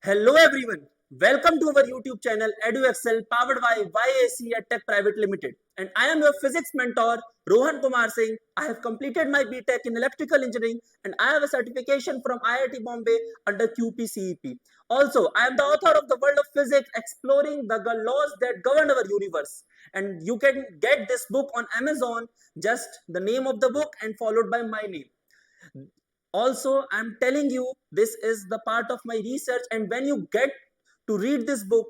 Hello everyone, welcome to our YouTube channel EduExcel powered by YAC EdTech Private Limited, and I am your physics mentor Rohan Kumar Singh. I have completed my BTech in electrical engineering and I have a certification from IIT Bombay under QPCEP. Also, I am the author of The World of Physics Exploring the Laws That Govern Our Universe, and you can get this book on Amazon, just the name of the book and followed by my name. Also, I'm telling you, this is the part of my research, and when you get to read this book,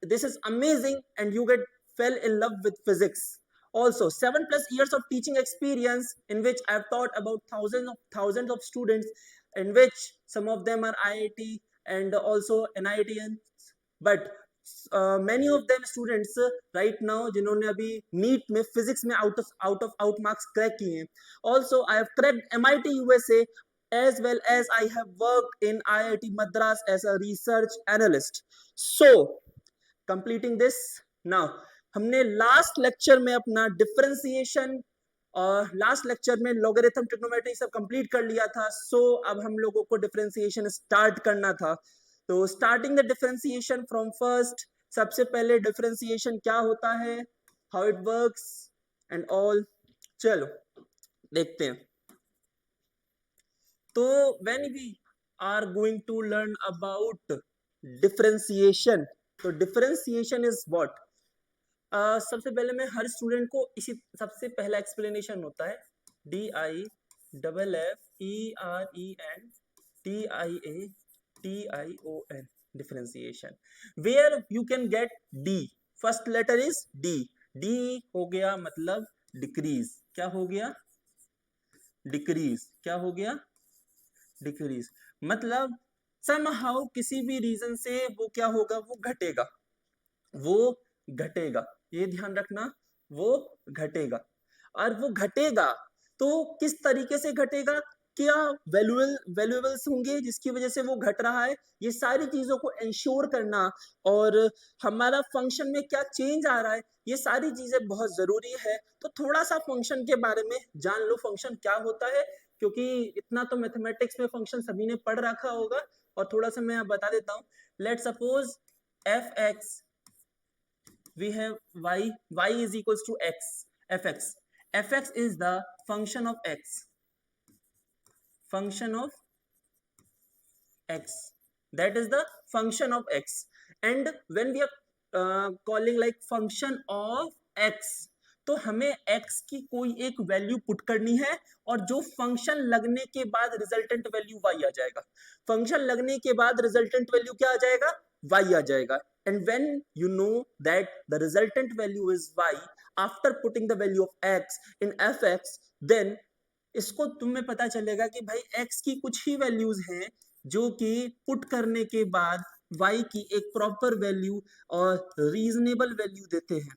this is amazing, and you get fell in love with physics. Also, 7+ years of teaching experience in which I've taught about thousands of students, in which some of them are IIT and also NITians, but many of them students right now जिन्होंने अभी NEET में physics में out marks crack किए हैं. Also, I have cracked MIT USA as well as I have worked in IIT Madras as a research analyst. So, completing this now, हमने last lecture में अपना differentiation और last lecture में logarithm trigonometry सब complete कर लिया था. सो अब हम लोगों को डिफरेंशिएशन स्टार्ट करना था. तो starting the differentiation from first, सबसे पहले डिफरेंशिएशन क्या होता है, how it works and all, चलो देखते हैं. तो when we are going to learn about differentiation, तो डिफरेंशिएशन इज व्हाट. सबसे पहले मैं हर स्टूडेंट को इसी सबसे पहला एक्सप्लेनेशन होता है DIFFERENTION differentiation, where you can get D. First letter is D. D हो गया मतलब डिक्रीज. क्या हो गया? डिक्रीज. क्या हो गया? डिक्रीज. मतलब समहाउ किसी भी रीजन से वो क्या होगा, वो घटेगा. वो घटेगा, ये ध्यान रखना, वो घटेगा. और वो घटेगा तो किस तरीके से घटेगा, क्या वैल्यूएबल्स होंगे जिसकी वजह से वो घट रहा है, ये सारी चीजों को इंश्योर करना, और हमारा फंक्शन में क्या चेंज आ रहा है, ये सारी चीजें बहुत जरूरी है. तो थोड़ा सा फंक्शन के बारे में जान लो, फंक्शन क्या होता है, क्योंकि इतना तो मैथमेटिक्स में फंक्शन सभी ने पढ़ रखा होगा. और थोड़ा सा मैं बता देता हूँ. Let suppose F x, we have y is equals to x. Fx is the function of x, that is the function of x. And when we are calling like function of x, तो हमें x की कोई एक value put करनी है, और जो function लगने के बाद रिजल्टेंट वैल्यू y आ जाएगा. फंक्शन लगने के बाद रिजल्टेंट वैल्यू क्या आ जाएगा? y आ जाएगा. And when you know that the resultant value is y after putting the value of x in fx, then इसको तुम्हें पता चलेगा कि भाई x की कुछ ही वैल्यूज हैं जो कि पुट करने के बाद y की एक प्रॉपर वैल्यू और रीजनेबल वैल्यू देते हैं.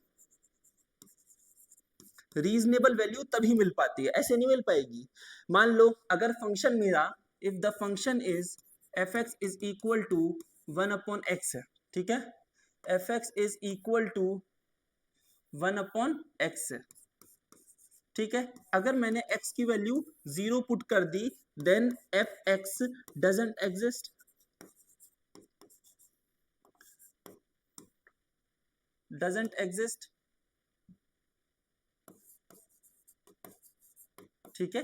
रीजनेबल वैल्यू तभी मिल पाती है, ऐसे नहीं मिल पाएगी. मान लो अगर फंक्शन मेरा, if the function is fx is equal to 1/x है, ठीक है, fx is equal to 1/x है, ठीक है. अगर मैंने x की वैल्यू 0 पुट कर दी, देन fx डजंट एग्जिस्ट. ठीक है,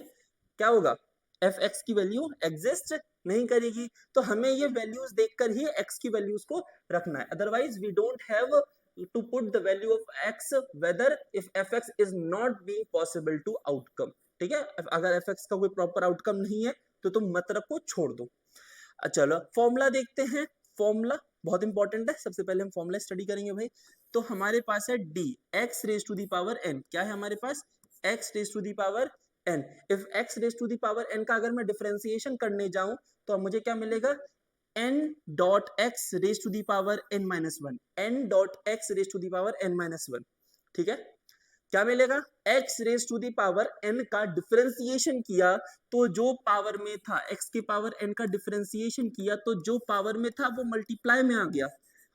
क्या होगा? fx की वैल्यू एग्जिस्ट नहीं करेगी. तो हमें ये वैल्यूज देखकर ही x की वैल्यूज को रखना है, otherwise we don't have to put the value of x whether if fx is not being possible to outcome. ठीक है, अगर fx का कोई प्रॉपर आउटकम नहीं है तो तुम मत रखो, छोड़ दो. चलो फॉर्मूला देखते हैं. फॉर्मूला बहुत इंपॉर्टेंट है, सबसे पहले हम फॉर्मूला स्टडी करेंगे भाई. तो हमारे पास है d x raise to the power n. क्या है हमारे पास? x raise to the power n. If x raise to the power n का अगर मैं डिफरेंशिएशन करने जाऊं तो मुझे क्या मिलेगा? n dot x raise to the power n minus 1. n dot x raise to the power n minus 1. ठीक है, क्या मिलेगा? x raise to the power n का डिफरेंशिएशन किया तो जो पावर में था, x के पावर n का डिफरेंशिएशन किया तो जो पावर में था वो मल्टीप्लाई में आ गया,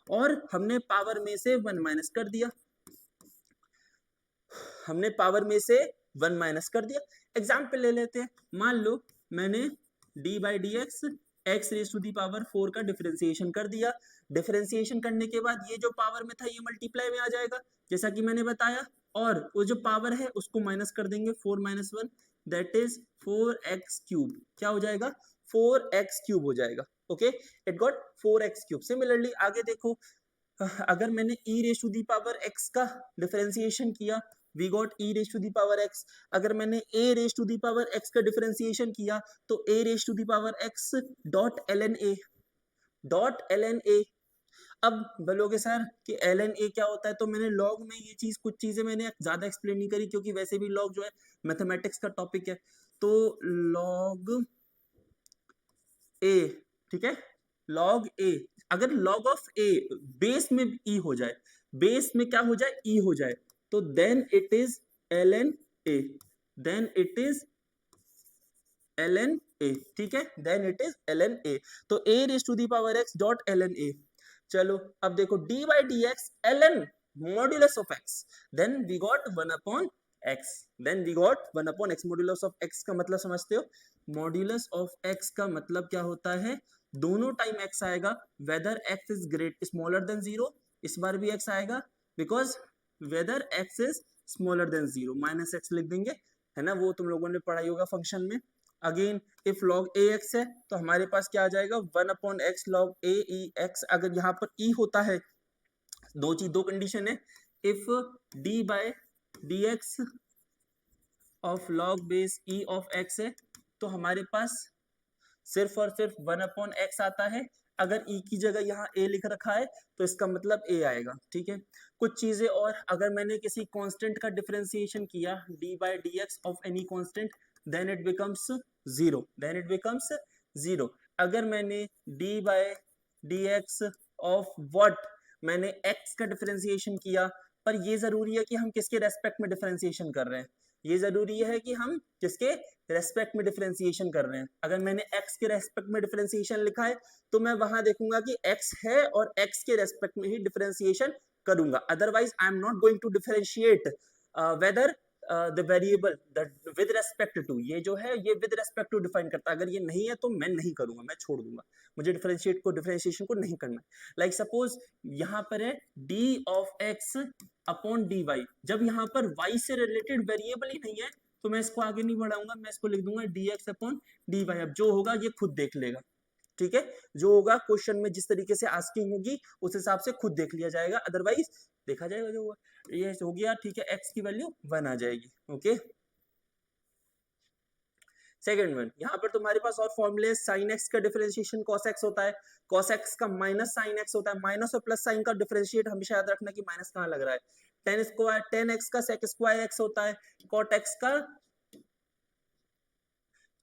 और हमने पावर में से 1 माइनस कर दिया. एग्जाम्पल ले लेते हैं. मान लो मैंने d by D x x raise to the power 4 का डिफरेंशिएशन कर दिया। डिफरेंशिएशन करने के बाद ये जो पावर में था ये मल्टीप्लाई में आ जाएगा जैसा कि मैंने बताया, और वो जो पावर है उसको माइनस कर देंगे, 4 minus 1 that is 4x cube. क्या हो जाएगा? 4x क्यूब हो जाएगा। Okay, it got 4x cube. Similarly आगे देखो, अगर मैंने e raise to the power x का डिफरेंशिएशन किया, we got e raise to the power x। अगर मैंने a raise to the power x का डिफरेंशिएशन किया तो a raise to the power x dot ln a, dot ln a। अब बोलोगे sir कि ln a क्या होता है, तो मैंने लॉग में ये चीज, कुछ चीजें मैंने ज्यादा एक्सप्लेन नहीं करी क्योंकि वैसे भी लॉग जो है मैथमेटिक्स का टॉपिक है। तो लॉग a, ठीक है, लॉग a, अगर लॉग ऑफ a बेस में e हो जाए, बेस में क्या हो जाए, e हो जाए, तो then it is ln a, then it is ln a, ठीक है, then it is ln a। तो a raise to the power x dot ln a। चलो अब देखो d by D x ln modulus of x, then we got 1 upon x, then we got 1 upon x। Modulus of x का मतलब समझते हो? Modulus of x का मतलब क्या होता है, दोनों टाइम x आएगा, whether x is great smaller than 0, इस बार भी x आएगा because whether x is smaller than 0, minus x लिख देंगे, है ना, वो तुम लोगों ने पढ़ाई होगा फंक्शन में। Again if log a x है तो हमारे पास क्या आ जाएगा, 1 upon x log a e x. अगर यहाँ पर ई होता है, दो कंडीशन है, if D by D x of log base e of x है तो हमारे पास सिर्फ और सिर्फ 1 अपॉन एक्स आता है। अगर ई की जगह यहाँ ए लिख रखा है तो इसका मतलब ए आएगा, ठीक है। कुछ चीजें और, अगर मैंने किसी कांस्टेंट का डिफरेंशिएशन किया D by D x of any constant, then it becomes 0, then it becomes 0। अगर मैंने D by D x of what, मैंने एक्स का डिफरेंशिएशन किया, पर ये जरूरी है कि हम किसके रेस्पेक्ट में डिफरेंशिएशन कर रहे हैं, ये जरूरी है कि हम किसके रेस्पेक्ट में डिफरेंशिएशन कर रहे हैं। अगर मैंने x के रेस्पेक्ट में डिफरेंशिएशन लिखा है तो मैं वहां देखूंगा कि x है और x के रेस्पेक्ट में ही डिफरेंशिएशन करूंगा, otherwise I am not going to differentiate whether the variable with respect to. ये जो है ये विद रेस्पेक्ट टू डिफाइन करता है, अगर ये नहीं है तो मैं नहीं करूंगा, मैं छोड़ दूंगा, मुझे डिफरेंशिएशन को नहीं करना है। लाइक सपोज यहाँ पर है d of x upon D y, जब यहाँ पर y से रिलेटेड वेरिएबल ही नहीं है तो मैं इसको आगे नहीं बढ़ाऊंगा, मैं इसको लिख दूंगा dx अपॉन डी वाई। अब जो होगा ये खुद देख लेगा, ठीक है, जो होगा क्वेश्चन में जिस तरीके से आस्किंग होगी उस हिसाब से खुद देख लिया जाएगा, अदरवाइज देखा जाएगा जो होगा। ये हो गया, ठीक है, x की वैल्यू 1 आ जाएगी। ओके, सेकंड वन, यहाँ पर तुम्हारे पास और फॉर्मूले, साइन एक्स का डिफरेंशिएशन कॉस एक्स होता है, कॉस एक्स का माइनस साइन एक्स होता है, माइनस और प्लस साइन का डिफरेंशिएट हमेशा याद रखना कि माइनस कहाँ लग रहा है। टेन स्क्वायर, टेन एक्स का सेक स्क्वायर एक्स होता है, कॉट एक्स का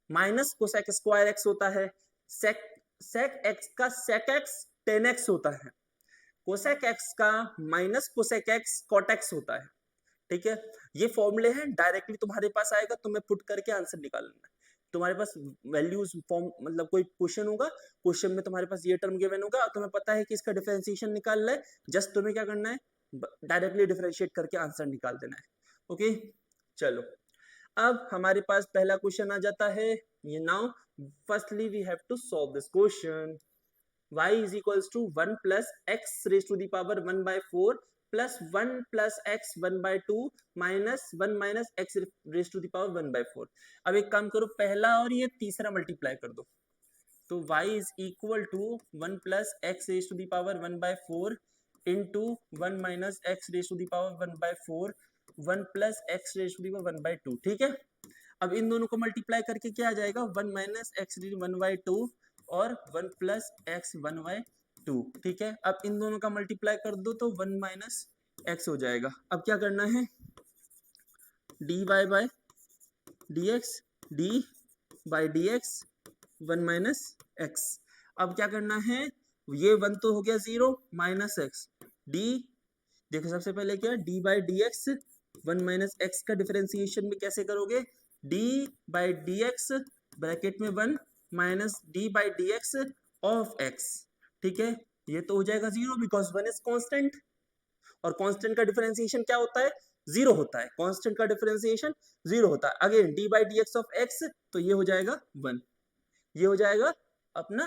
माइनस कोसेक स्क्वायर एक्स होता है, सेक सेक एक्स का सेक एक्स टेन एक्स होता है, कोसेक एक्स का minus cosec x cot x होता है, ठीक है। ये फॉर्मूले हैं, डायरेक्टली तुम्हारे पास आएगा, तुम्हें पुट करके आंसर निकाल लेना है। तुम्हारे पास वैल्यूज फॉर्म, मतलब कोई क्वेश्चन होगा, क्वेश्चन में तुम्हारे पास ये टर्म गिवन होगा और तुम्हें पता है कि इसका डिफरेंशिएशन निकालना है, जस्ट तुम्हें क्या करना है, डायरेक्टली डिफरेंशिएट करके आंसर निकाल देना है। ओके, चलो अब हमारे पास पहला क्वेश्चन आ जाता है। ये now firstly we have to solve this question. y is equals to 1 plus x raised to the power 1 by 4 plus 1 plus x 1 by 2 minus 1 minus x raised to the power 1 by 4। अब एक काम करो, पहला और ये तीसरा multiply कर दो, तो y is equal to 1 plus x raised to the power 1 by 4 into 1 minus x raised to the power 1 by 4 1 plus x raised to the power 1 by 2, ठीक है। अब इन दोनों को मल्टीप्लाई करके क्या आ जाएगा, 1 माइनस एक्स 1 by 2 और 1 प्लस एक्स 1 by 2, ठीक है। अब इन दोनों का मल्टीप्लाई कर दो तो 1 माइनस एक्स हो जाएगा। अब क्या करना है, D y by D x, D by D x 1 minus x. अब क्या करना है, ये 1 तो हो गया 0 माइनस एक्स, डी, देखो सबसे पहले क्या, D by D x 1 minus x का डिफरेंशिएशन में कैसे करोगे, D by D x bracket में 1 minus D by D x of x, ठीक है। ये तो हो जाएगा 0 बिकॉज 1 इज कांस्टेंट, और कांस्टेंट का डिफरेंशिएशन क्या होता है, 0 होता है, कांस्टेंट का डिफरेंशिएशन 0 होता है। Again D by D x of x, तो ये हो जाएगा 1, ये हो जाएगा अपना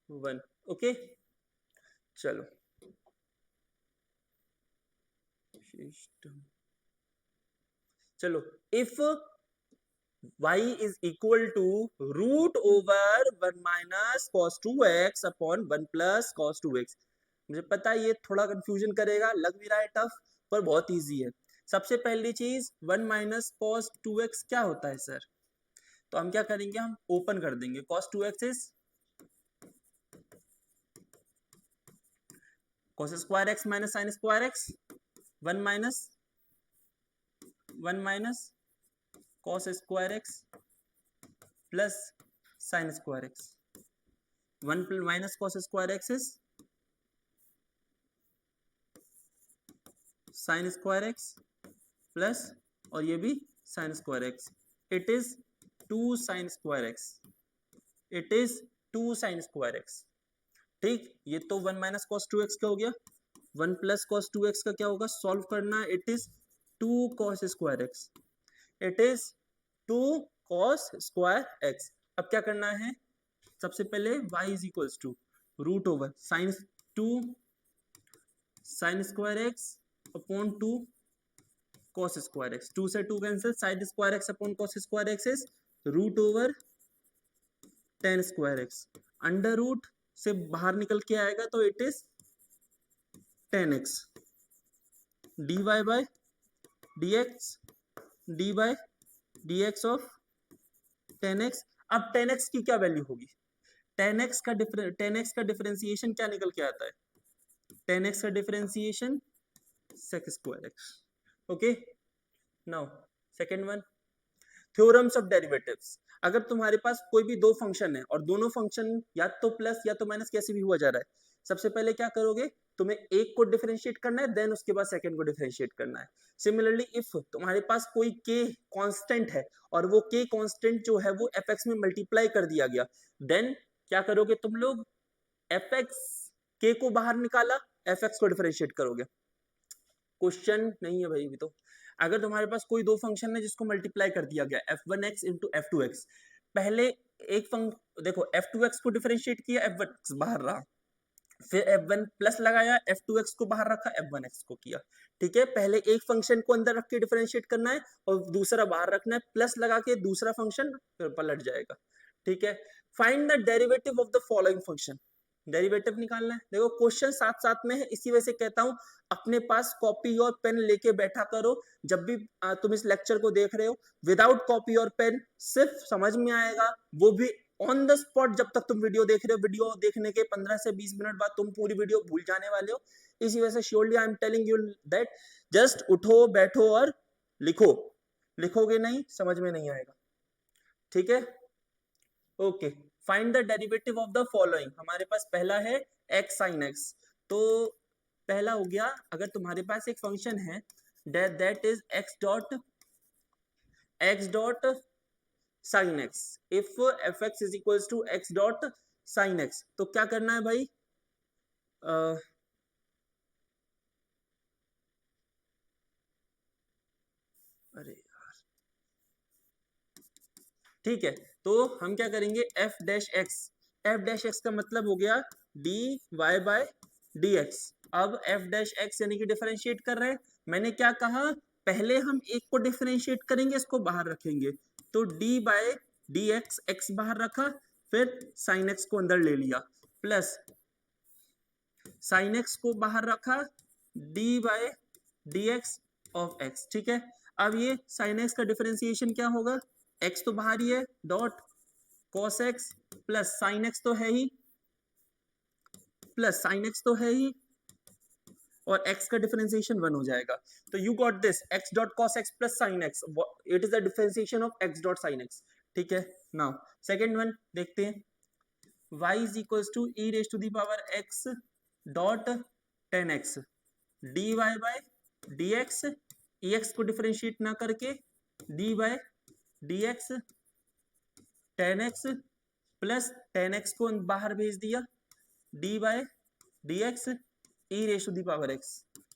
1. ओके चलो चलो if y is equal to root over 1 minus cos 2x upon 1 plus cos 2x. मुझे पता है ये थोड़ा कंफ्यूजन करेगा, लग भी रहा है टफ, पर बहुत इजी है. सबसे पहली चीज 1 माइनस cos 2x क्या होता है सर? तो हम क्या करेंगे, हम ओपन कर देंगे. cos 2x is cos square x minus sin square x. 1 minus cos square x plus sin square x. 1 minus cos square x is sin square x plus और ये भी sin square x. It is 2 sin square x. It is 2 sin square x. ठीक, ये तो 1 minus cos 2x का हो गया. 1 plus cos 2x का क्या होगा, सॉल्व करना. It is 2 cos square x. It is 2 cos square x. अब क्या करना है, सबसे पहले y is equals to root over sine 2 sin square x upon 2 cos square x. 2 से 2 cancel, sin square x upon cos square x is root over tan square x. Under root से बाहर निकल के आएगा तो it is tan x dy by dx dy dx of tan x. अब tan x की क्या वैल्यू होगी, tan x का डिफरेंशिएशन क्या निकल के आता है, tan x का differentiation sec square x. Okay now second one, theorems of derivatives. अगर तुम्हारे पास कोई भी दो फंक्शन है और दोनों फंक्शन या तो प्लस या तो माइनस कैसे भी हुआ जा रहा है, सबसे पहले क्या करोगे, तुम्हें एक को डिफरेंशिएट करना है, देन उसके बाद सेकंड को डिफरेंशिएट करना है. सिमिलरली इफ तुम्हारे पास कोई k कांस्टेंट है और वो k कांस्टेंट जो है वो fx में मल्टीप्लाई कर दिया गया, देन क्या करोगे तुम लोग, fx k को बाहर निकाला, fx को डिफरेंशिएट करोगे. क्वेश्चन नहीं है भाई अभी तो. अगर तुम्हारे पास कोई दो फंक्शन है जिसको मल्टीप्लाई कर दिया गया f1x इंटू f2x, पहले एक देखो f2x को डिफरेंशिएट किया, f1x बाहर रहा, फिर f1 प्लस लगाया, f2x को बाहर रखा, f1x को किया. ठीक है, पहले एक फंक्शन को अंदर रख के डिफरेंशिएट करना है और दूसरा बाहर रखना है, प्लस लगा के दूसरा फंक्शन पलट जाएगा. ठीक है, find the derivative of the following function. Derivative निकालना है. देखो क्वेश्चन साथ साथ में है, इसी वजह से कहता हूं अपने पास कॉपी और पेन लेके बैठा करो. जब भी तुम इस लेक्चर को देख रहे हो, विदाउट कॉपी और पेन सिर्फ समझ में आएगा, वो भी ऑन द स्पॉट. जब तक तुम वीडियो देख रहे हो, वीडियो देखने के 15 से 20 मिनट बाद तुम पूरी वीडियो भूल जाने वाले हो. इसी वजह से surely I am telling you that just उठो बैठो और लिखो. लिखोगे नहीं समझ में नहीं आएगा. ठीक है, okay. Find the derivative of the following. हमारे पास पहला है x sin x. तो पहला हो गया, अगर तुम्हारे पास एक फंक्शन है that is x dot sin x. If fx is equals to x dot sin x, तो क्या करना है भाई, अरे यार, ठीक है, तो हम क्या करेंगे, f डैश x का मतलब हो गया dy बाय dx. अब f डैश x यानी कि डिफरेंशिएट कर रहे हैं. मैंने क्या कहा, पहले हम एक को डिफरेंशिएट करेंगे, इसको बाहर रखेंगे, तो d बाय dx, x बाहर रखा, फिर sin x को अंदर ले लिया, प्लस sin x को बाहर रखा, d by dx of x. ठीक है, अब ये sin x का डिफरेंशिएशन क्या होगा, x तो बाहर ही है, dot cos x plus sin x तो है ही, प्लस sin x तो है ही, और x का डिफरेंशिएशन 1 हो जाएगा. तो you got this x dot cos x plus sin x. It is the differentiation of x dot sin x. ठीक है, नाउ सेकंड वन देखते हैं. y is equals to e raise to the power x dot tan x dy by dx. ex को differentiate ना करके d by dx tan x plus tan x को बाहर भेज दिया, d by dx e raise to the power x.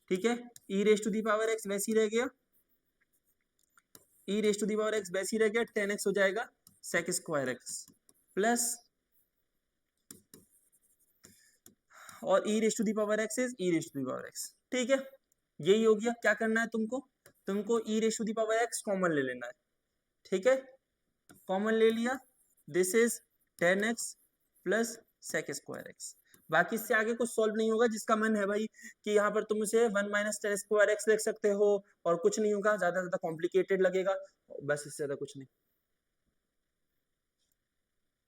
ठीक है, e raise to the power x वैसे ही रह गया, e raise to the power x वैसे ही रह गया, tan x हो जाएगा sec स्क्वायर x प्लस और e raise to the power x is e raise to the power x. ठीक है, यही हो गया। क्या करना है तुमको e raise to the power x common ले लेना है। ठीक है, कॉमन ले लिया, this is 10x plus sec square x. बाकी इससे आगे कुछ सॉल्व नहीं होगा। जिसका मन है भाई कि यहाँ पर तुम इसे 1 माइनस टेन स्क्वायर एक्स लिख सकते हो, और कुछ नहीं होगा, ज्यादा कॉम्प्लिकेटेड लगेगा, बस इससे ज्यादा कुछ नहीं।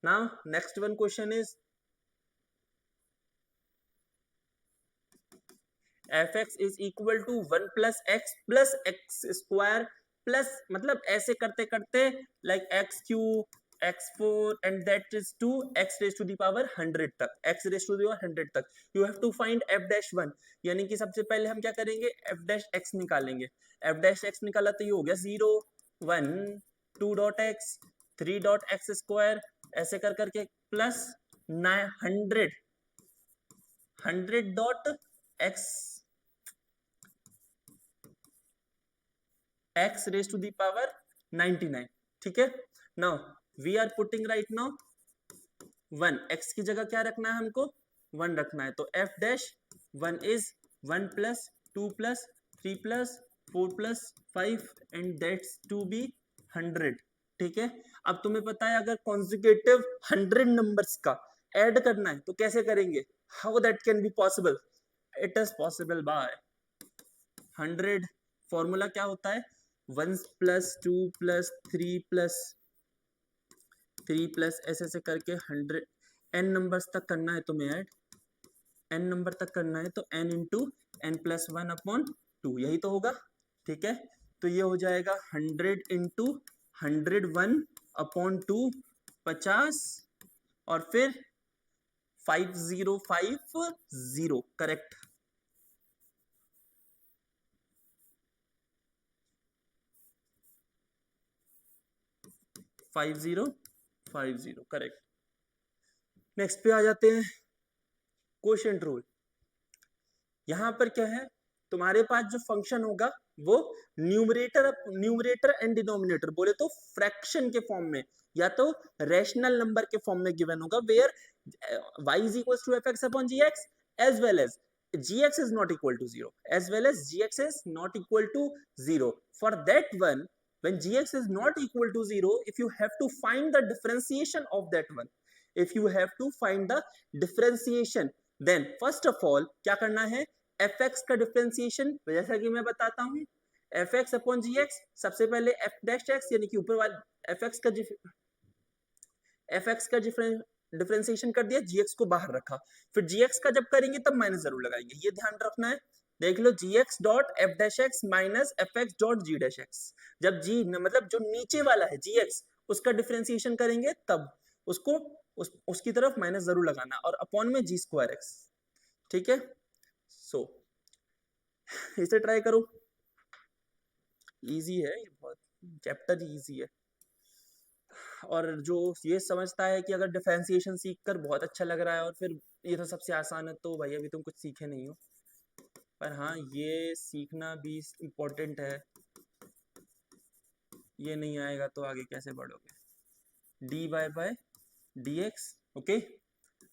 Now next one question is fx is equal to 1 plus x square plus, मतलब ऐसे करते करते like x cube x4 and that is to x raised to the power 100 तक, x raised to the power 100 तक। you have to find f dash 1, यानी कि सबसे पहले हम क्या करेंगे, f dash x निकालेंगे। f dash x निकाला तो ये हो गया 0 1 2 dot x 3 dot x square, ऐसे कर करके plus 100 dot x raised to the power 99। ठीक है, now we are putting right now 1, x की जगह क्या रखना है हमको, 1 रखना है। तो f dash 1 is 1 plus 2 plus 3 plus 4 plus 5 and that's to be 100। ठीक है, अब तुम्हें पता है अगर कॉन्जिक्यूटिव 100 नंबर्स का ऐड करना है तो कैसे करेंगे, how that can be possible, it is possible by 100। Formula क्या होता है, 1 प्लस 2 प्लस 3 प्लस 3 प्लस ऐसे करके 100 n नंबर्स तक करना है तुम्हें ऐड, n नंबर तक करना है तो n into n plus 1 upon 2, यही तो होगा। ठीक है, तो ये हो जाएगा 100 इंटू 101 अपॉन 2 50, और फिर 5050 correct. Five zero correct. Next पे आ जाते हैं, क्वोशिएंट रूल। यहां पर क्या है, तुम्हारे पास जो फंक्शन होगा वो न्यूमरेटर एंड डिनोमिनेटर, बोले तो फ्रैक्शन के फॉर्म में या तो रैशनल नंबर के फॉर्म में गिवन होगा, where y is equals to fx upon gx as well as gx is not equal to 0, as well as gx is not equal to 0। For that one, when gx is not equal to 0, if you have to find the differentiation of that one, if you have to find the differentiation, then first of all क्या करना है, fx का differentiation, जैसा कि मैं बताता हूं, fx upon gx, सबसे पहले f डैश x यानी कि ऊपर वाला fx का डिफरेंशिएशन कर दिया, gx को बाहर रखा, फिर gx का जब करेंगे तब माइनस जरूर लगाएंगे, ये ध्यान रखना है। देख लो gx dot f dash x minus fx dot g dash x, जब g मतलब जो नीचे वाला है gx उसका डिफरेंशिएशन करेंगे तब उसको उसकी तरफ माइनस जरूर लगाना, और अपॉन में g स्क्वायर x। ठीक है, सो इसे ट्राई करो, इजी है ये, बहुत चैप्टर इजी है। और जो ये समझता है कि अगर डिफरेंशिएशन सीख कर बहुत अच्छा लग रहा है और फिर ये तो सबसे आसान है, तो भाई अभी तुम कुछ सीखे नहीं हो। पर हाँ, ये सीखना भी इम्पोर्टेंट है, ये नहीं आएगा तो आगे कैसे बढ़ोगे। dy बाय dx, ओके,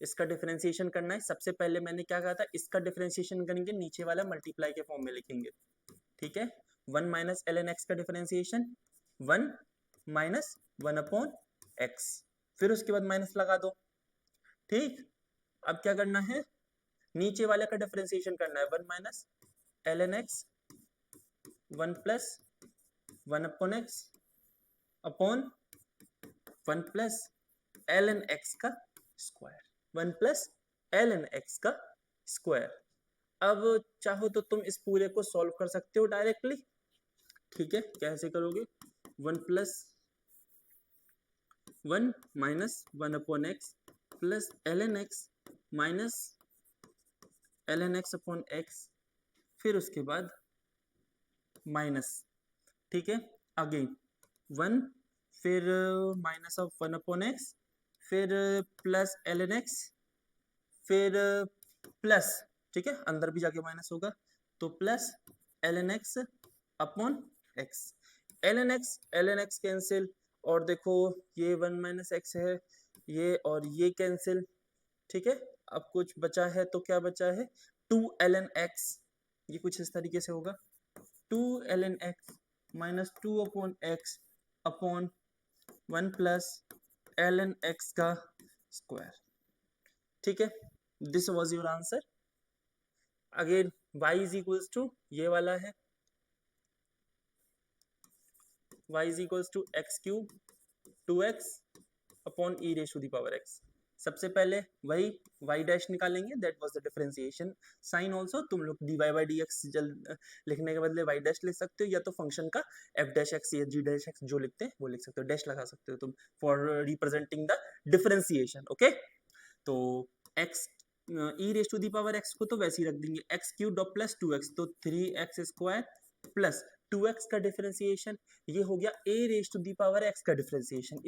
इसका डिफरेंशिएशन करना है। सबसे पहले मैंने क्या कहा था, इसका डिफरेंशिएशन करेंगे, नीचे वाला मल्टीप्लाई के फॉर्म में लिखेंगे। ठीक है, 1 माइनस ln x का डिफरेंशिएशन 1 माइनस 1 अपॉन x, फिर उसके बाद माइनस लगा दो। ठीक, अब क्या करना है, नीचे वाले का डिफरेंशिएशन करना है, 1 minus ln x 1 plus 1 upon x upon 1 plus ln x का स्क्वायर, 1 प्लस ln x का स्क्वायर। अब चाहो तो तुम इस पूरे को सॉल्व कर सकते हो डायरेक्टली। ठीक है, कैसे करोगे, 1 plus 1 minus 1 upon x plus ln x minus ln x upon x, फिर उसके बाद माइनस। ठीक है, अगेन 1, फिर माइनस ऑफ 1 अपॉन x, फिर प्लस ln x, फिर प्लस, ठीक है, अंदर भी जाके माइनस होगा तो plus ln x upon x, ln x cancel, और देखो ये 1 माइनस एक्स है ये, और ये कैंसिल। ठीक है, अब कुछ बचा है तो क्या बचा है 2ln x, ये कुछ इस तरीके से होगा 2ln x minus 2/x upon 1 plus ln x का स्क्वायर। ठीक है, this was your answer. Again y is equals to ये वाला है y is equals to x cube 2x upon e raise to the power x। सबसे पहले वही y dash निकालेंगे, that was the differentiation sign. Also तुम लोग dy by dx लिखने के बदले y डैश लिख सकते हो, या तो फंक्शन का f डैश x या g डैश x जो लिखते हैं वो लिख सकते हो, डैश लगा सकते हो तुम for representing the differentiation. Okay, तो x e raise to the power x को तो वैसे ही रख देंगे एक्स क्यूब प्लस 2x, तो 3x स्क्वायर प्लस 2x का डिफरेंशिएशन, ये हो गया a raise to the power x का differentiation.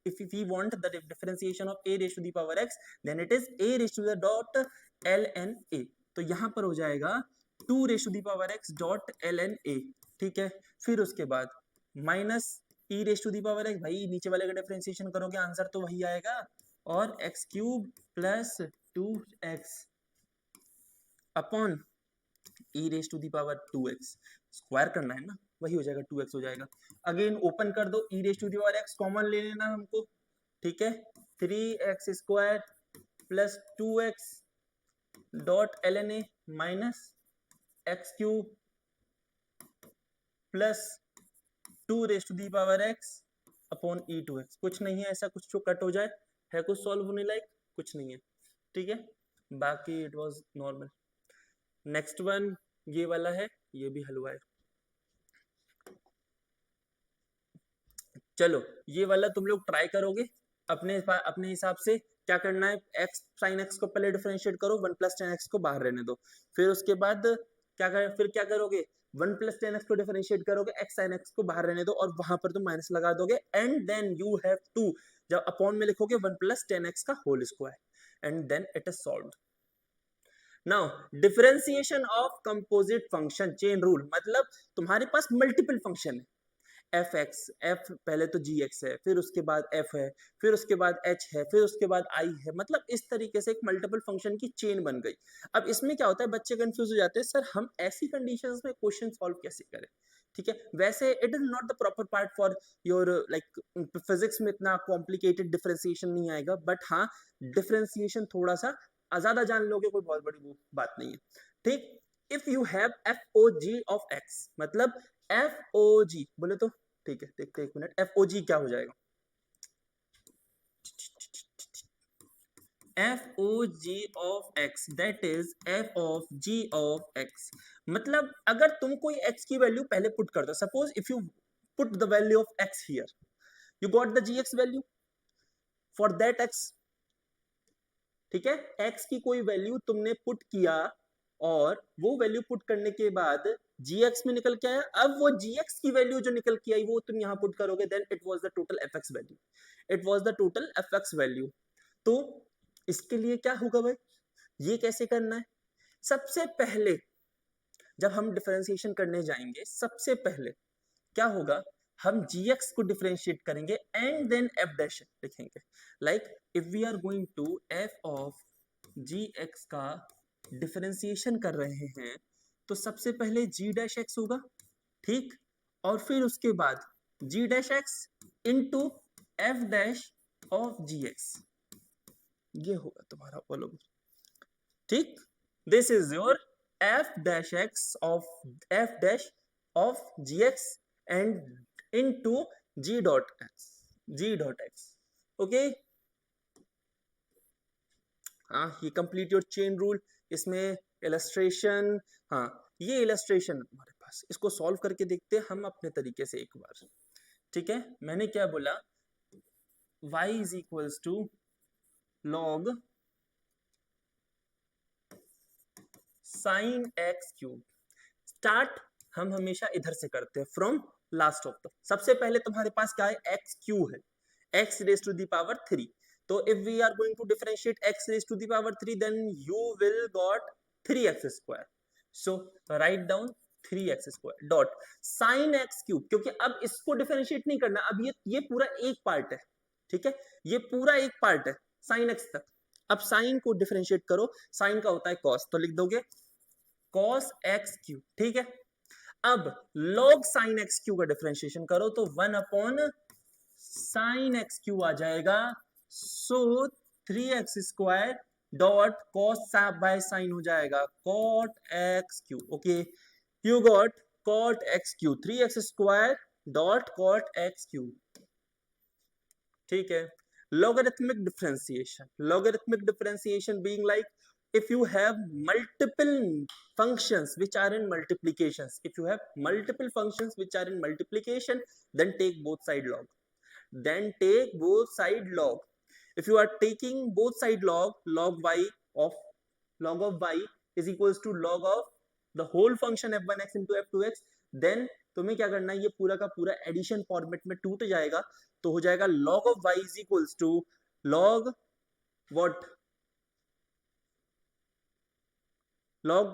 if we want the differentiation of a raise to the power x, then it is a raise to the dot ln a, तो यहाँ पर हो जाएगा 2 raise to the power x dot ln a। ठीक है, फिर उसके बाद minus e raise to the power x, भाई नीचे वाले का डिफरेंशिएशन करोगे आंसर तो वही आएगा, और x cube plus 2x upon e raise to the power 2x, square करना है ना, वही हो जाएगा 2x हो जाएगा। अगेन ओपन कर दो, e raise to the power x common ले लेना हमको। ठीक है, 3x square plus 2x dot ln a minus x cube plus 2 raise to the power x upon e 2x। कुछ नहीं है ऐसा कुछ जो कट हो जाए, है कुछ सॉल्व होने लायक, कुछ नहीं है। ठीक है, बाकी it was normal. Next one ये वाला है, ये भी हलवा है। चलो ये वाला तुम लोग ट्राई करोगे अपने हिसाब से। क्या करना है, x sin x को पहले डिफरेंशिएट करो, 1 प्लस 10x को बाहर रहने दो, फिर उसके बाद क्या करोगे 1 प्लस 10x को डिफरेंशिएट करोगे, x sin x को बाहर रहने दो और वहां पर तुम माइनस लगा दोगे, and then you have to, जब अपॉन में लिखोगे 1 प्लस 10x का whole square, and then it is solved. Now differentiation of composite function chain rule, मतलब तुम्हारे पास मल्टीपल फंक्शन है, एफ एक्स, एफ पहले तो जी एक्स है, फिर उसके बाद एफ है, फिर उसके बाद एच है, फिर उसके बाद आई है, मतलब इस तरीके से एक मल्टीपल फंक्शन की चेन बन गई। अब इसमें क्या होता है, बच्चे कंफ्यूज हो जाते हैं, सर हम ऐसी कंडीशंस में क्वेश्चन सॉल्व कैसे करें। ठीक है, वैसे it is not the proper part for your like physics में इतना कॉम्प्लिकेटेड डिफरेंशिएशन नहीं आएगा, बट हाँ डिफरेंशिएशन थोड़ा सा ज्यादा जान लोगे कोई बहुत बड़ी बात नहीं है। ठीक, if you have f O ji of x, मतलब एफ ओ जी बोले तो ठीक है, देखते हैं एक मिनट, एफ ओ जी क्या हो जाएगा, F O ji of X that is F of G of x. मतलब अगर तुम कोई एक्स की वैल्यू पहले पुट कर दो, suppose if you put the value of x here, you got the g x value for that x. ठीक है, एक्स की कोई वैल्यू तुमने पुट किया और वो वैल्यू पुट करने के बाद gx में निकल के आया, अब वो gx की वैल्यू जो निकल के आई वो तुम यहां पुट करोगे, then it was the total fx value, it was the total fx value. तो इसके लिए क्या होगा भाई, ये कैसे करना है, सबसे पहले जब हम डिफरेंशिएशन करने जाएंगे, सबसे पहले क्या होगा, हम gx को डिफरेंशिएट करेंगे एंड देन f डैश लिखेंगे। Like if we are going to f of gx का डिफरेंशिएशन कर रहे हैं, तो सबसे पहले g डैश x होगा, ठीक, और फिर उसके बाद g dash x into f dash of gx, ये होगा तुम्हारा फॉलोवर। ठीक, this is your f dash x of f dash of gx and into g dot x। Okay, हाँ ये कंप्लीट योर चेन रूल। इसमें इलस्ट्रेशन, हाँ ये illustration हमारे पास, इसको सॉल्व करके देखते हैं हम अपने तरीके से एक बार। ठीक है, मैंने क्या बोला, y is equals to log sine x cube. Start हम हमेशा इधर से करते हैं, फ्रॉम लास्ट ऑफ द, सबसे पहले तुम्हारे पास क्या है, एक्स क्यू है, x raise to the power 3, तो if we are going to differentiate x raise to the power 3, then you will got 3x square, so write down 3x square dot sine x cube, क्योंकि अब इसको differentiate नहीं करना, अब ये पूरा एक पार्ट है, ठीक है, ये पूरा एक पार्ट है साइन एक्स तक, अब साइन को डिफरेंशिएट करो, साइन का होता है कॉस, तो लिख दोगे कॉस एक्स क्यू, ठीक है। अब लॉग साइन एक्स क्यू का डिफरेंशिएशन करो तो 1 अपॉन साइन एक्स क्यू आ जाएगा, so 3x square dot cos by sine हो जाएगा cot x cube, okay. You got cot x cube, 3x square dot cot x cube, ठीक है। logarithmic differentiation being like, if you have multiple functions which are in multiplications, then take both side log, if you are taking both side log of y is equals to log of the whole function f1x into f2x, then तुम्हें क्या करना है, ये पूरा का पूरा addition format में टूट जाएगा, तो हो जाएगा log of y is equals to log what, log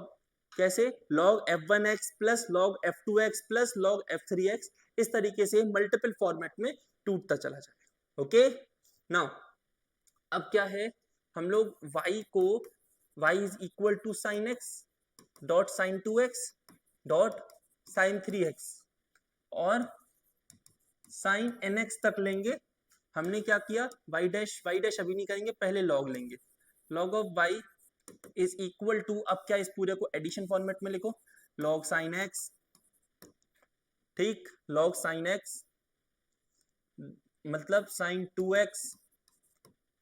कैसे, log f1x plus log f2x plus log f3x, इस तरीके से मल्टीपल फॉर्मेट में टूटता चला जाएगा, ओके। नाउ अब क्या है, हम लोग y को y is equal to sine x dot sine 2x dot sine 3x और साइन nx तक लेंगे। हमने क्या किया, y डैश अभी नहीं करेंगे, पहले log लेंगे, log of y is equal to, अब क्या, इस पूरे को एडिशन फॉर्मेट में लिखो, log साइन x, ठीक, log साइन x मतलब साइन 2x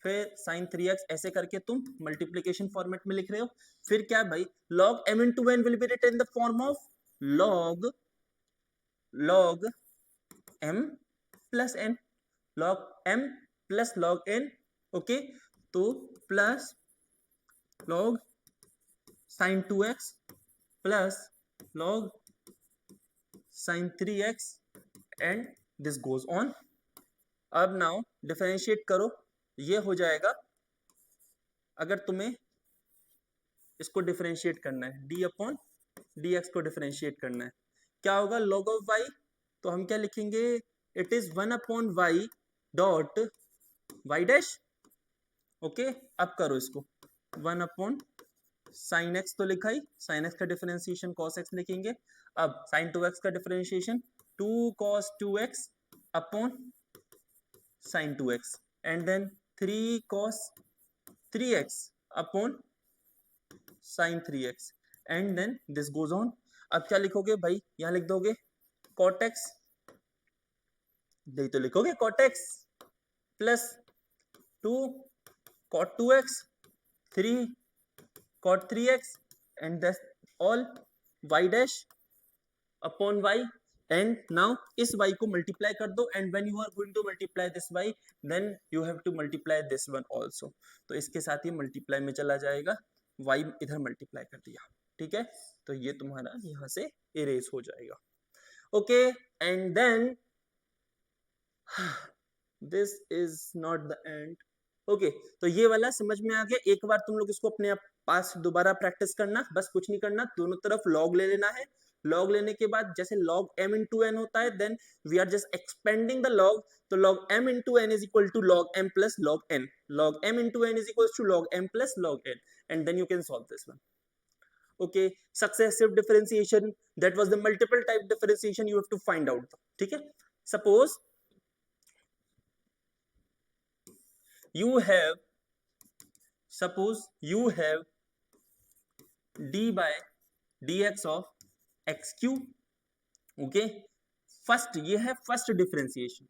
फिर साइन 3x, ऐसे करके तुम मल्टीप्लीकेशन फॉर्मेट में लिख रहे हो। फिर क्या भाई, log m into n will be written in the form of log m plus n, log m plus log n, okay. तो plus log sine 2x plus log sine 3x and this goes on. अब now differentiate करो, ये हो जाएगा, अगर तुम्हें इसको differentiate करना है, d अपॉन डी एक्स को डिफरेंशिएट करना है, क्या होगा, log ऑफ y, तो हम क्या लिखेंगे, it is 1 upon y dot y dash, okay. अब करो इसको, 1 अपॉन साइन x तो लिखा ही, साइन x का डिफरेंशिएशन cos x लिखेंगे। अब साइन 2x का differentiation 2 cos 2x upon sine 2x and then 3 cos 3x upon sine 3x and then this goes on. अब क्या लिखोगे भाई, यहां लिख दोगे cot x, नहीं तो लिखोगे cot x plus 2 cot 2x 3 cot 3x and that's all y dash upon y, and now इस y को multiply कर दो, and when you are going to multiply this y then you have to multiply this one also, तो इसके साथ ही multiply में चला जाएगा, y इधर multiply कर दिया, ठीक है। तो ये तुम्हारा यहाँ से erase हो जाएगा, okay. And then this is not the end, okay. तो ये वाला समझ में आ गया, एक बार तुम लोग इसको अपने पास दोबारा प्रैक्टिस करना, बस कुछ नहीं करना, दोनों तरफ लॉग ले लेना है। लॉग लेने के बाद जैसे log m into n होता है, then we are just expanding the log, तो log m into n is equal to log m plus log n, log m into n is equals to log m plus log n, and then you can solve this one, okay। Successive differentiation, that was the multiple type differentiation you have to find out, ठीक है। Suppose you have d by dx of x cube, okay. First ये है first differentiation,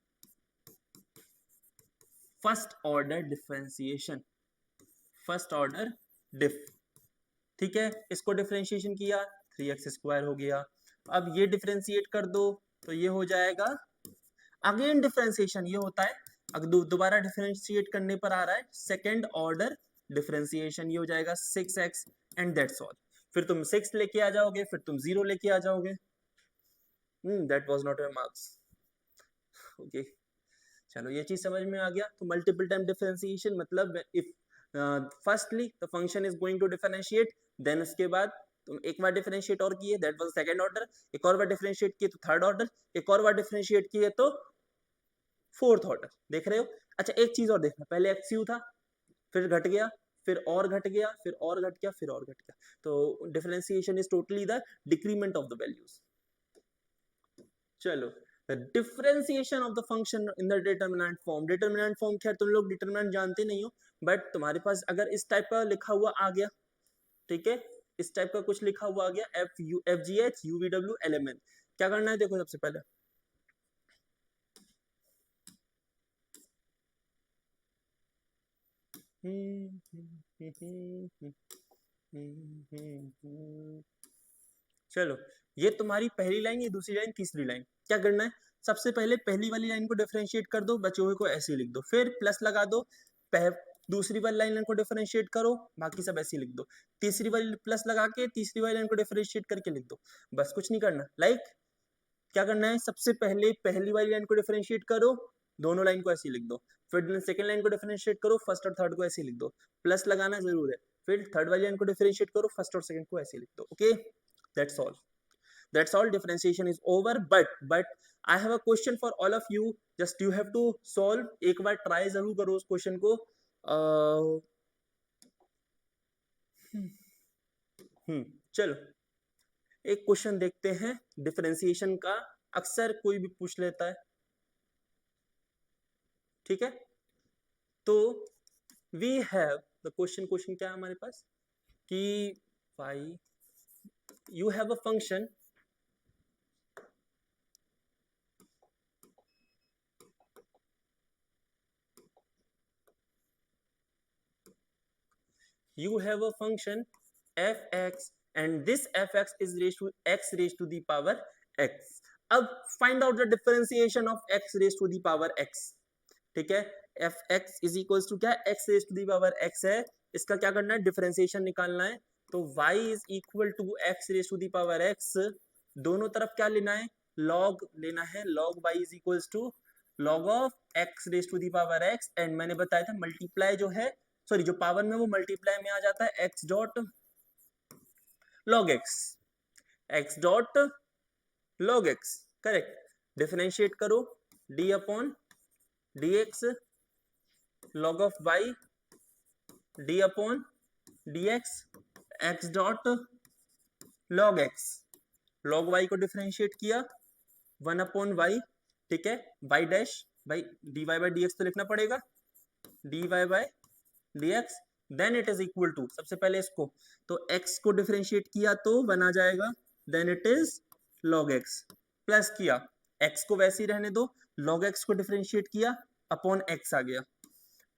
first order differentiation, first order diff, ठीक है। इसको differentiation किया, 3x square हो गया। अब ये डिफरेंशिएट कर दो तो ये हो जाएगा, अगेन डिफरेंशिएशन ये होता है, अगर दोबारा डिफरेंशिएट करने पर आ रहा है सेकेंड ऑर्डर डिफरेंशिएशन, ये हो जाएगा 6x एंड दैट्स ऑल। फिर तुम 6 लेके आ जाओगे, फिर तुम 0 लेके आ जाओगे, that was not your marks, okay. चलो ये चीज समझ में आ गया। तो मल्टीपल टाइम डिफरेंशिएशन मतलब if firstly the function is going to differentiate, then उसके बाद तुम एक बार डिफरेंशिएट और किए, दैट वाज सेकंड ऑर्डर, एक और बार डिफरेंशिएट किए तो थर्ड ऑर्डर, एक और बार डिफरेंशिएट किए तो फोर्थ ऑर्डर, देख रहे हो। अच्छा एक चीज और देखना, पहले एक्स यू था, फिर घट गया, फिर और घट गया, फिर और घट गया, फिर और घट गया। तो differentiation is totally the decrement of the values. चलो, the differentiation of the function in the determinant form। determinant form खैर तुम लोग determinant जानते नहीं हो, बट तुम्हारे पास अगर इस टाइप का लिखा हुआ आ गया, ठीक है, इस टाइप का कुछ लिखा हुआ आ गया, f g h u v डब्ल्यू एल एम एन, क्या करना है? देखो सबसे पहले चलो, ये तुम्हारी पहली लाइन, ये दूसरी लाइन, तीसरी लाइन। क्या करना है? सबसे पहले पहली वाली लाइन को डिफरेंशिएट कर दो, बचे हुए को ऐसे ही लिख दो, फिर प्लस लगा दो, दूसरी वाली लाइन को डिफरेंशिएट करो, बाकी सब ऐसे ही लिख दो, तीसरी वाली प्लस लगा के तीसरी वाली लाइन को डिफरेंशिएट करके लिख दो, बस कुछ नहीं करना। क्या करना है? सबसे पहले पहली वाली लाइन को डिफरेंशिएट करो, दोनों लाइन को ऐसे ही लिख दो, फिर सेकंड लाइन को डिफरेंशिएट करो, फर्स्ट और थर्ड को ऐसे लिख दो, प्लस लगाना जरूर है, फिर थर्ड वाली लाइन को डिफरेंशिएट करो, फर्स्ट और सेकंड को ऐसे लिख दो। Okay, that's all. That's all. Differentiation is over. But I have a question for all of you. Just you have to solve. एक बार try जरूर करो उस क्वेश्चन को। चलो, एक क्वेश्चन देखते हैं डिफरेंशिएशन का, अक्सर कोई भी पूछ लेता है, ठीक है? तो we have the क्वेश्चन क्या है हमारे पास कि y you have a function fx and this fx is raised to x raised to the power x। अब find out the differentiation of x raised to the power x, ठीक है? fx is equals to क्या है? x raised to the power x है, इसका क्या करना है? डिफरेंशिएशन निकालना है। तो y is equal to x raised to the power x, दोनों तरफ क्या लेना है? log लेना है, log y is equals to log of x raised to the power x, and मैंने बताया था मल्टीप्लाई जो है, सॉरी जो पावर में वो मल्टीप्लाई में आ जाता है, x dot log x dot log x, correct. Differentiate करो, d upon dx log of y d upon dx x dot log x, log y को डिफरेंशिएट किया 1 अपॉन y, ठीक है, y डैश भाई dy बाई dx तो लिखना पड़ेगा, dy by dx, then it is equal to, सबसे पहले इसको तो x को डिफरेंशिएट किया तो 1 आ जाएगा, then it is log x, plus किया x को वैसे ही रहने दो, log x को डिफरेंशिएट किया अपॉन x आ गया,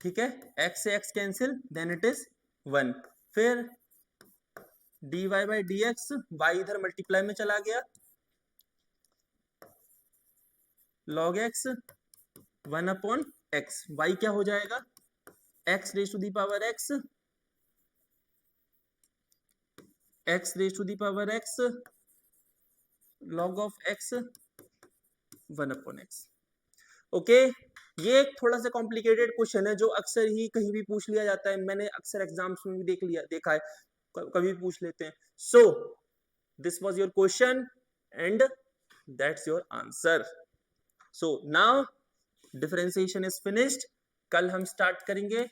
ठीक है, x से x cancel, then it is 1, फिर dy बाई dx, y इधर मल्टीप्लाई में चला गया, log x 1 upon x, y क्या हो जाएगा? x raise to the power x, x raise to the power x log of x 1 upon x। Okay, ये एक थोड़ा सा कॉम्प्लिकेटेड क्वेश्चन है जो अक्सर ही कहीं भी पूछ लिया जाता है, मैंने अक्सर एग्जाम्स में भी देखा है, कभी पूछ लेते हैं। So this was your question and that's your answer. So now differentiation is finished, कल हम स्टार्ट करेंगे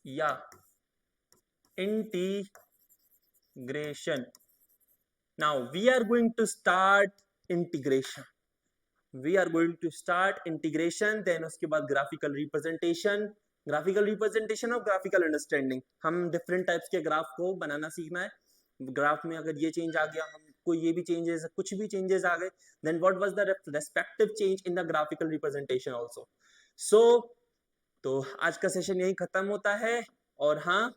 या integration. Now we are going to start integration, देन उसके बाद graphical representation, of graphical understanding. हम डिफरेंट टाइप्स के ग्राफ को बनाना सीखना है, ग्राफ में अगर ये चेंज आ गया, हमको ये भी चेंजेस, कुछ भी चेंजेस आ गए, then what was the respective change in the graphical representation also. So तो आज का सेशन यही खत्म होता है, और हाँ,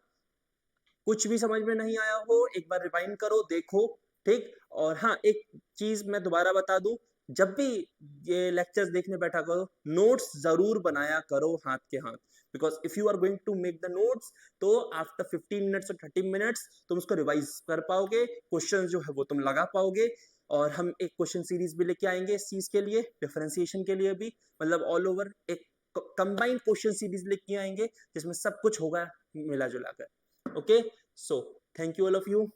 कुछ भी समझ में नहीं आया हो एक बार रिवाइंड करो, देखो, ठीक। और हाँ, एक चीज मैं दोबारा बता दूं, जब भी ये लेक्चर्स देखने बैठा करो, नोट्स जरूर बनाया करो हाथ के हाथ, because if you are going to make the notes, तो आफ्टर 15 मिनट्स और 30 मिनट्स तुम उसको रिवाइज कर पाओगे, क्वेश्चन जो है वो तुम लगा पाओगे। और हम एक क्वेश्चन सीरीज भी लेके आएंगे इस चीज के लिए, डिफरेंशिएशन के लिए भी, मतलब ऑल ओवर एक कंबाइंड क्वेश्चन सीरीज लेके आएंगे जिसमें सब कुछ होगा मिला जुला कर। Okay, so thank you all of you.